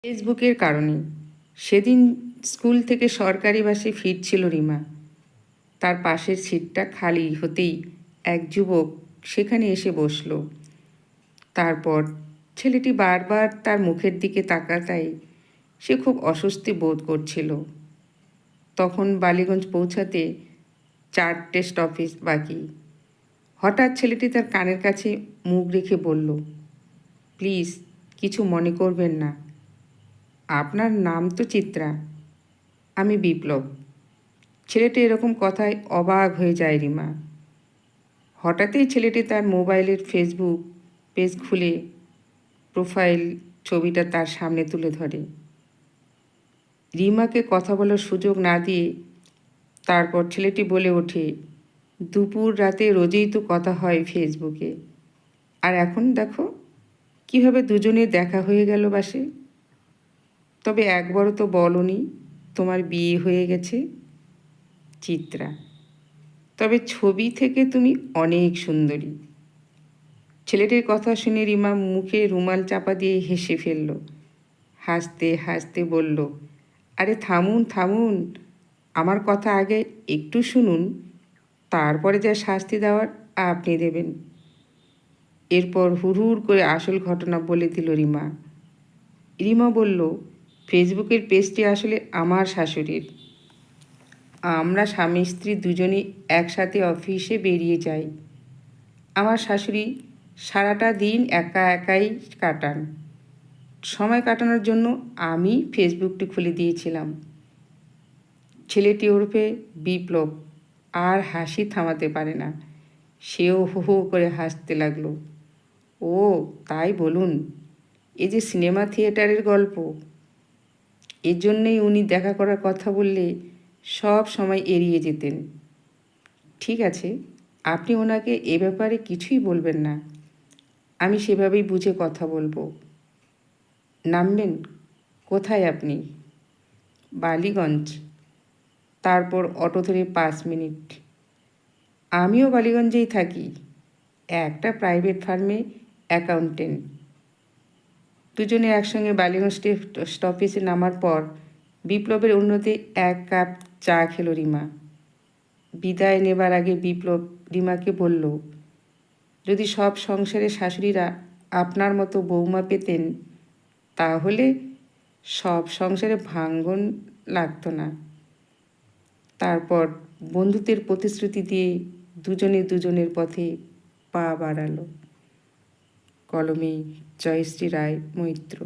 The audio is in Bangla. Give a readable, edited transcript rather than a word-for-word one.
ফেসবুকের কারণে সেদিন স্কুল থেকে সরকারি বাসে ফিরছিল রিমা। তার পাশের সিটটা খালি হতেই এক যুবক সেখানে এসে বসল। তারপর ছেলেটি বারবার তার মুখের দিকে তাকাতায় সে খুব অস্বস্তি বোধ করছিল। তখন বালিগঞ্জ পৌঁছাতে 4টে স্টপেজ বাকি। হঠাৎ ছেলেটি তার কানের কাছে মুখ রেখে বলল, প্লিজ কিছু মনে করবেন না। আপনার নাম তো চিত্রা, আমি বিপ্লব। ছেলেটি এরকম কথায় অবাক হয়ে যায় রিমা। হঠাৎই ছেলেটি তার মোবাইলের ফেসবুক পেজ খুলে প্রোফাইল ছবিটা তার সামনে তুলে ধরে। রিমাকে কথা বলার সুযোগ না দিয়ে তারপর ছেলেটি বলে ওঠে, দুপুর রাতে রোজই তো কথা হয় ফেসবুকে, আর এখন দেখো কীভাবে দুজনের দেখা হয়ে গেল বাসে। তবে একবারও তো বলনি তোমার বিয়ে হয়ে গেছে। চিত্রা, তবে ছবি থেকে তুমি অনেক সুন্দরী। ছেলেটির কথা শুনে রিমা মুখে রুমাল চাপা দিয়ে হেসে ফেলল। হাসতে হাসতে বলল, আরে থামুন থামুন, আমার কথা আগে একটু শুনুন, তারপরে যা শাস্তি দেওয়ার আপনি দেবেন। এরপর হুড়হুড় করে আসল ঘটনা বলে দিল রিমা। রিমা বলল, ফেসবুকের পেজটি আসলে আমার শাশুড়ির। আমরা স্বামী স্ত্রী দুজনেই একসাথে অফিসে বেরিয়ে যাই। আমার শাশুড়ি সারাটা দিন একা একাই কাটান। সময় কাটানোর জন্য আমি ফেসবুকটি খুলে দিয়েছিলাম। ছেলেটি ওরফে বিপ্লব আর হাসি থামাতে পারে না। সেও হো হো করে হাসতে লাগলো। ও তাই বলুন, এ যে সিনেমা থিয়েটারের গল্প। এর জন্যেই উনি দেখা করার কথা বললে সব সময় এড়িয়ে যেতেন। ঠিক আছে, আপনি ওনাকে এ ব্যাপারে কিছুই বলবেন না, আমি সেভাবেই বুঝে কথা বলবো। নামবেন কোথায় আপনি? বালিগঞ্জ। তারপর অটো ধরে 5 মিনিট। আমিও বালিগঞ্জেই থাকি, একটা প্রাইভেট ফার্মে অ্যাকাউন্টেন্ট। দুজনে একসঙ্গে বালিগঞ্জ স্টপেজে নামার পর বিপ্লবের অন্যতে 1 কাপ চা খেলো রিমা। বিদায় নেবার আগে বিপ্লব রিমাকে বলল, যদি সব সংসারের শাশুড়িরা আপনার মতো বৌমা পেতেন তাহলে সব সংসারে ভাঙ্গন লাগতো না। তারপর বন্ধুত্বের প্রতিশ্রুতি দিয়ে দুজনে দুজনের পথে পা বাড়ালো। কলমে জয়শ্রী রায় মৈত্র।